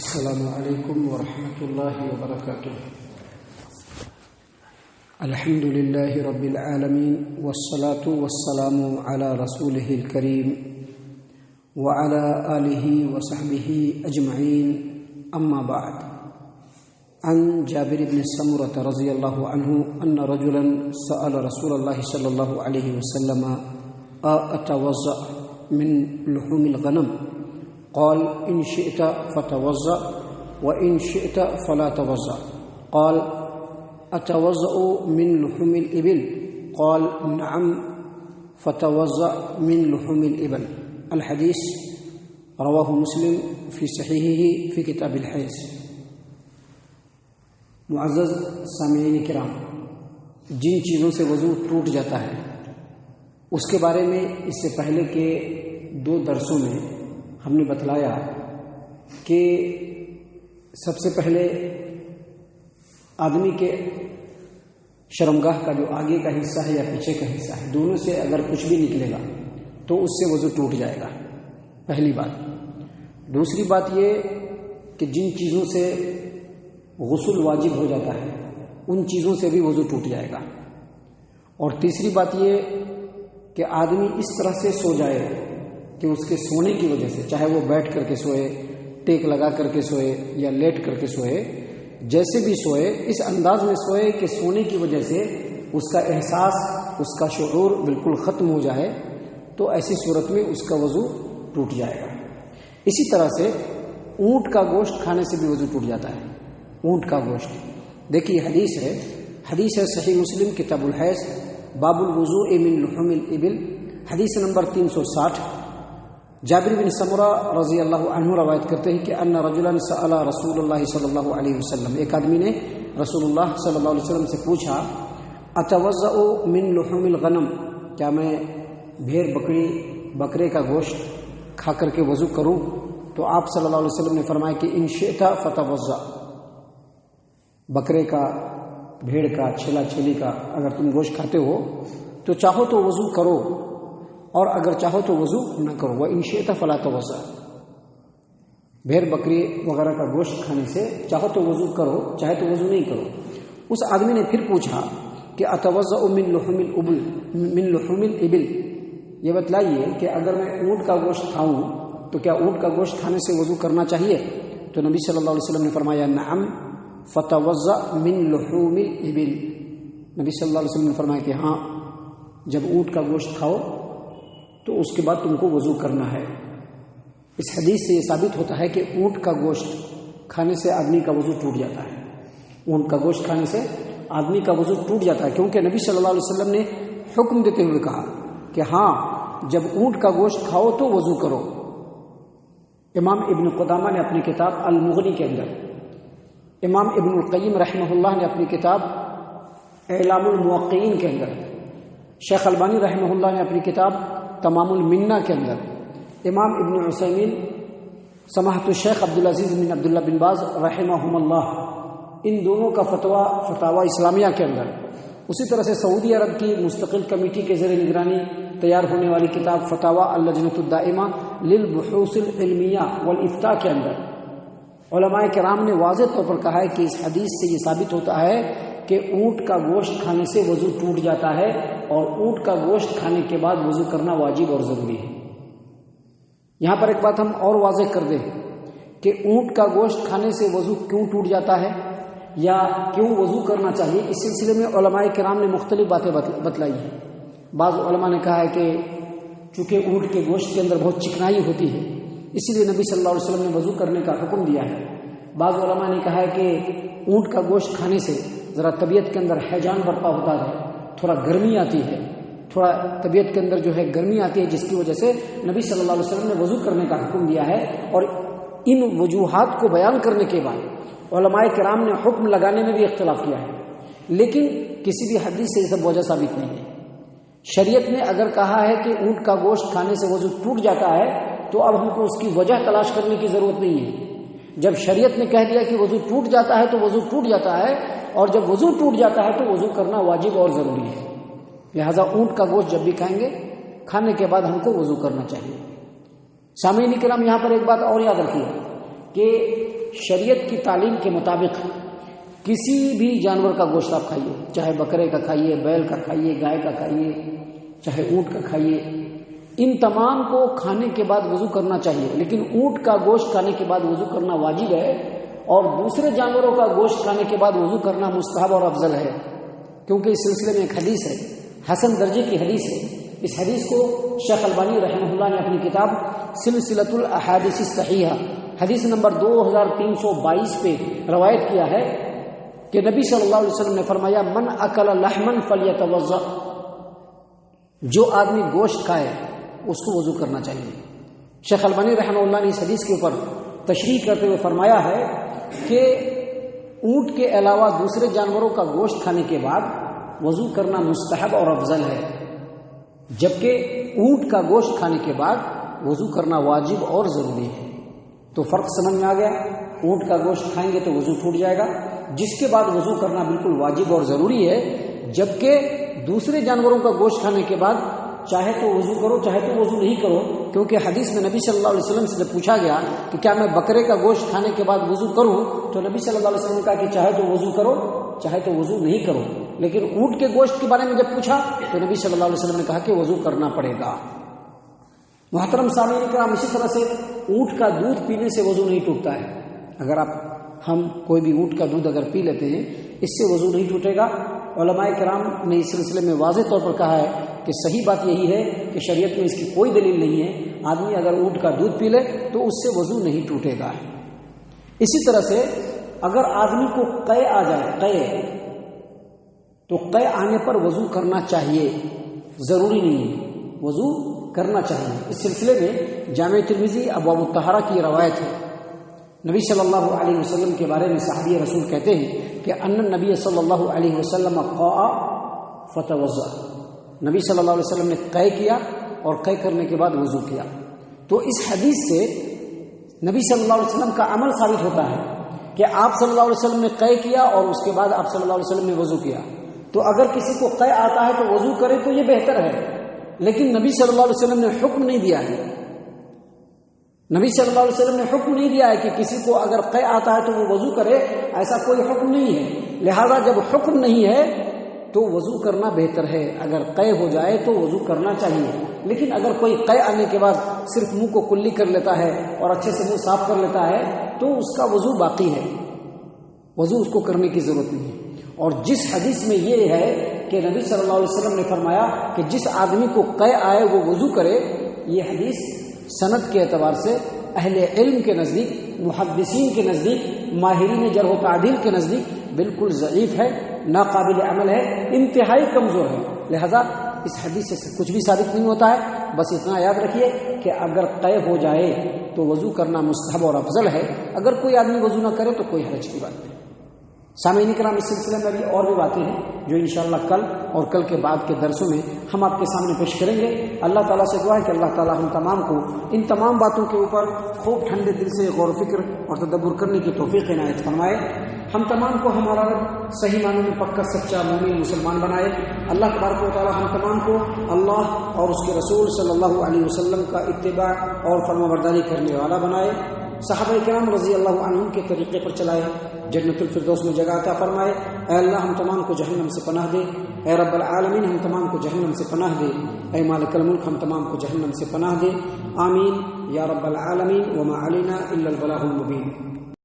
السلام علیکم ورحمۃ اللہ وبرکاتہ۔ الحمد للہ رب العالمین والصلاة والسلام علی رسولہ الکریم وعلی آلہ وصحبہ اجمعین، اما بعد۔ عن جابر بن سمرة رضی اللہ عنہ ان رجلا سأل رسول اللہ صلی اللہ علیہ وسلم اتوضأ من لحوم الغنم؟ قال إن شئت فتوضأ وإن شئت فلا توضأ۔ قال أتوضأ من لحوم الإبل؟ قال نعم فتوضأ من لحوم الإبل۔ الحديث رواه مسلم في صحيحه في كتاب الحيض۔ معزز سامعین کرام، جن چیزوں سے وضو ٹوٹ جاتا ہے اس کے بارے میں اس سے پہلے کے 2 درسوں میں ہم نے بتلایا کہ سب سے پہلے آدمی کے شرمگاہ کا جو آگے کا حصہ ہے یا پیچھے کا حصہ ہے، دونوں سے اگر کچھ بھی نکلے گا تو اس سے وضو ٹوٹ جائے گا، پہلی بات۔ دوسری بات یہ کہ جن چیزوں سے غسل واجب ہو جاتا ہے ان چیزوں سے بھی وضو ٹوٹ جائے گا۔ اور تیسری بات یہ کہ آدمی اس طرح سے سو جائے کہ اس کے سونے کی وجہ سے، چاہے وہ بیٹھ کر کے سوئے، ٹیک لگا کر کے سوئے یا لیٹ کر کے سوئے، جیسے بھی سوئے، اس انداز میں سوئے کہ سونے کی وجہ سے اس کا احساس، اس کا شعور بالکل ختم ہو جائے، تو ایسی صورت میں اس کا وضو ٹوٹ جائے گا۔ اسی طرح سے اونٹ کا گوشت کھانے سے بھی وضو ٹوٹ جاتا ہے۔ اونٹ کا گوشت، دیکھیے حدیث ہے صحیح مسلم کتاب الحیض، باب الوضوء من لحوم الابل، حدیث نمبر 360۔ جابر بن سمرہ رضی اللہ عنہ روایت کرتے ہیں کہ ان رجلا سأل رسول اللہ صلی اللہ علیہ وسلم، ایک آدمی نے رسول اللہ صلی اللہ علیہ وسلم سے پوچھا اتوضأ من لحوم الغنم، کیا میں بھیڑ بکرے کا گوشت کھا کر کے وضو کروں؟ تو آپ صلی اللہ علیہ وسلم نے فرمایا کہ ان شئت فتوضأ، بکرے کا، بھیڑ کا، چھیلا چھیلی کا اگر تم گوشت کھاتے ہو تو چاہو تو وضو کرو، اور اگر چاہو تو وضو نہ کرو۔ وَإِن شِئْتَ فَلَا تَوَضَّأْ، بھیڑ بکری وغیرہ کا گوشت کھانے سے چاہو تو وضو کرو، چاہے تو وضو نہیں کرو۔ اس آدمی نے پھر پوچھا کہ اتوضأ من لحوم الابل، یہ بتلائیے کہ اگر میں اونٹ کا گوشت کھاؤں تو کیا اونٹ کا گوشت کھانے سے وضو کرنا چاہیے؟ تو نبی صلی اللہ علیہ وسلم نے فرمایا نعم فتوضأ من لحوم الابل، نبی صلی اللہ علیہ وسلم نے فرمایا کہ ہاں، جب اونٹ کا گوشت کھاؤ تو اس کے بعد تم کو وضو کرنا ہے۔ اس حدیث سے یہ ثابت ہوتا ہے کہ اونٹ کا گوشت کھانے سے آدمی کا وضو ٹوٹ جاتا ہے۔ اونٹ کا گوشت کھانے سے آدمی کا وضو ٹوٹ جاتا ہے، کیونکہ نبی صلی اللہ علیہ وسلم نے حکم دیتے ہوئے کہا کہ ہاں، جب اونٹ کا گوشت کھاؤ تو وضو کرو۔ امام ابن قدامہ نے اپنی کتاب المغنی کے اندر، امام ابن القیم رحمہ اللہ نے اپنی کتاب اعلام الموقعین کے اندر، شیخ البانی رحمہ اللہ نے اپنی کتاب تمام المنہ کے اندر، امام ابن عثیمین، سماحت الشیخ عبدالعزیز بن عبداللہ بن باز رحمہم اللہ، ان دونوں کا فتاوی اسلامیہ کے اندر، اسی طرح سے سعودی عرب کی مستقل کمیٹی کے زیر نگرانی تیار ہونے والی کتاب فتاوی اللجنۃ الدائمہ للبحوث العلمیہ والافتاء کے اندر علماء کرام نے واضح طور پر کہا ہے کہ اس حدیث سے یہ ثابت ہوتا ہے کہ اونٹ کا گوشت کھانے سے وضو ٹوٹ جاتا ہے، اور اونٹ کا گوشت کھانے کے بعد وضو کرنا واجب اور ضروری ہے۔ یہاں پر ایک بات ہم اور واضح کر دیں کہ اونٹ کا گوشت کھانے سے وضو کیوں ٹوٹ جاتا ہے یا کیوں وضو کرنا چاہیے، اس سلسلے میں علماء کرام نے مختلف باتیں بتلائی ہیں۔ بعض علماء نے کہا ہے کہ چونکہ اونٹ کے گوشت کے اندر بہت چکنائی ہوتی ہے، اسی لیے نبی صلی اللہ علیہ وسلم نے وضو کرنے کا حکم دیا ہے۔ بعض علماء نے کہا ہے کہ اونٹ کا گوشت کھانے سے ذرا طبیعت کے اندر ہیجان برپا ہوتا ہے، تھوڑا گرمی آتی ہے، تھوڑا طبیعت کے اندر جو ہے گرمی آتی ہے، جس کی وجہ سے نبی صلی اللہ علیہ وسلم نے وضو کرنے کا حکم دیا ہے۔ اور ان وجوہات کو بیان کرنے کے بعد علماء کرام نے حکم لگانے میں بھی اختلاف کیا ہے، لیکن کسی بھی حدیث سے یہ سب وجہ ثابت نہیں ہے۔ شریعت نے اگر کہا ہے کہ اونٹ کا گوشت کھانے سے وضو ٹوٹ جاتا ہے تو اب ہم کو اس کی وجہ تلاش کرنے کی ضرورت نہیں ہے۔ جب شریعت نے کہہ دیا کہ وضو ٹوٹ جاتا ہے تو وضو ٹوٹ جاتا ہے، اور جب وضو ٹوٹ جاتا ہے تو وضو کرنا واجب اور ضروری ہے۔ لہذا اونٹ کا گوشت جب بھی کھائیں گے، کھانے کے بعد ہم کو وضو کرنا چاہیے۔ سامعین کرام، یہاں پر ایک بات اور یاد رکھیے کہ شریعت کی تعلیم کے مطابق کسی بھی جانور کا گوشت آپ کھائیے، چاہے بکرے کا کھائیے، بیل کا کھائیے، گائے کا کھائیے، چاہے اونٹ کا کھائیے، ان تمام کو کھانے کے بعد وضو کرنا چاہیے. لیکن اونٹ کا گوشت کھانے کے بعد وضو کرنا واجب ہے، اور دوسرے جانوروں کا گوشت کھانے کے بعد وضو کرنا مستحب اور افضل ہے، کیونکہ اس سلسلے میں ایک حدیث ہے، حسن درجے کی حدیث ہے. اس حدیث کو شیخ البانی رحمہ اللہ نے اپنی کتاب سلسلۃ الاحادیث الصحیحہ حدیث نمبر 2322 پہ روایت کیا ہے کہ نبی صلی اللہ علیہ وسلم نے فرمایا من اکل لحما فلیتوضا، جو آدمی گوشت کھائے اس کو وضو کرنا چاہیے. شیخ البانی رحمہ اللہ نے اس حدیث کے اوپر تشریح کرتے ہوئے فرمایا ہے کہ اونٹ کے علاوہ دوسرے جانوروں کا گوشت کھانے کے بعد وضو کرنا مستحب اور افضل ہے، جبکہ اونٹ کا گوشت کھانے کے بعد وضو کرنا واجب اور ضروری ہے. تو فرق سمجھ میں آ گیا، اونٹ کا گوشت کھائیں گے تو وضو ٹوٹ جائے گا، جس کے بعد وضو کرنا بالکل واجب اور ضروری ہے، جبکہ دوسرے جانوروں کا گوشت کھانے کے بعد چاہے تو وضو کرو چاہے تو وضو نہیں کرو، کیونکہ حدیث میں نبی صلی اللہ علیہ وسلم سے پوچھا گیا کہ کیا میں بکرے کا گوشت کھانے کے بعد وضو کروں، تو نبی صلی اللہ علیہ وسلم نے کہا کہ چاہے تو وضو کرو چاہے تو وضو نہیں کرو. لیکن اونٹ کے گوشت کے بارے میں جب پوچھا تو نبی صلی اللہ علیہ وسلم نے کہا کہ وضو کرنا پڑے گا. محترم سامعین کرام، اسی طرح سے اونٹ کا دودھ پینے سے وضو نہیں ٹوٹتا ہے. اگر ہم کوئی بھی اونٹ کا دودھ اگر پی لیتے ہیں اس سے وضو نہیں ٹوٹے گا. علماء کرام نے اس سلسلے میں واضح طور پر کہا ہے کہ صحیح بات یہی ہے کہ شریعت میں اس کی کوئی دلیل نہیں ہے. آدمی اگر اونٹ کا دودھ پی لے تو اس سے وضو نہیں ٹوٹے گا. اسی طرح سے اگر آدمی کو قے آ جائے، قے، تو قے آنے پر وضو کرنا چاہیے، ضروری نہیں ہے، وضو کرنا چاہیے. اس سلسلے میں جامع ترمذی ابواب الطہارہ کی روایت ہے. نبی صلی اللہ علیہ وسلم کے بارے میں صحابی رسول کہتے ہیں کہ ان نبی صلی اللہ علیہ وسلم قاء فتوضا، نبی صلی اللہ علیہ وسلم نے قے کیا اور قے کرنے کے بعد وضو کیا. تو اس حدیث سے نبی صلی اللہ علیہ وسلم کا عمل ثابت ہوتا ہے کہ آپ صلی اللہ علیہ وسلم نے قے کیا اور اس کے بعد آپ صلی اللہ علیہ وسلم نے وضو کیا. تو اگر کسی کو قے آتا ہے تو وضو کرے تو یہ بہتر ہے، لیکن نبی صلی اللہ علیہ وسلم نے حکم نہیں دیا ہے. نبی صلی اللہ علیہ وسلم نے حکم نہیں دیا ہے کہ کسی کو اگر قے آتا ہے تو وہ وضو کرے، ایسا کوئی حکم نہیں ہے. لہذا جب حکم نہیں ہے تو وضو کرنا بہتر ہے. اگر قے ہو جائے تو وضو کرنا چاہیے، لیکن اگر کوئی قے آنے کے بعد صرف منہ کو کلی کر لیتا ہے اور اچھے سے منہ صاف کر لیتا ہے تو اس کا وضو باقی ہے، وضو اس کو کرنے کی ضرورت نہیں ہے. اور جس حدیث میں یہ ہے کہ نبی صلی اللہ علیہ وسلم نے فرمایا کہ جس آدمی کو قے آئے وہ وضو کرے، یہ حدیث سند کے اعتبار سے اہل علم کے نزدیک، محدثین کے نزدیک، ماہرین جرح و تعدیل کے نزدیک بالکل ضعیف ہے، ناقابل عمل ہے، انتہائی کمزور ہے. لہذا اس حدیث سے کچھ بھی ثابت نہیں ہوتا ہے. بس اتنا یاد رکھیے کہ اگر قے ہو جائے تو وضو کرنا مستحب اور افضل ہے. اگر کوئی آدمی وضو نہ کرے تو کوئی حرج کی بات نہیں. سامعین کرام، اس سلسلے میں بھی اور بھی باتیں ہیں جو انشاءاللہ کل اور کل کے بعد کے درسوں میں ہم آپ کے سامنے پیش کریں گے. اللہ تعالیٰ سے دعا ہے کہ اللہ تعالیٰ ہم تمام کو ان تمام باتوں کے اوپر خوب ٹھنڈے دل سے غور و فکر اور تدبر کرنے کی توفیق عنایت فرمائے. ہم تمام کو ہمارا رب صحیح معنوں میں پکا سچا مومن مسلمان بنائے. اللہ تبارک و تعالیٰ ہم تمام کو اللہ اور اس کے رسول صلی اللہ علیہ وسلم کا اتباع اور فرمانبرداری کرنے والا بنائے. صحابہ کرام رضی اللہ عنہم کے طریقے پر چلائے. جنت الفردوس میں جگہ عطا فرمائے. اے اللہ ہم تمام کو جہنم سے پناہ دے. اے رب العالمین ہم تمام کو جہنم سے پناہ دے. اے مالک الملک ہم تمام کو جہنم سے پناہ دے. آمین یا رب العالمین. وما علینا الا البلاغ المبین.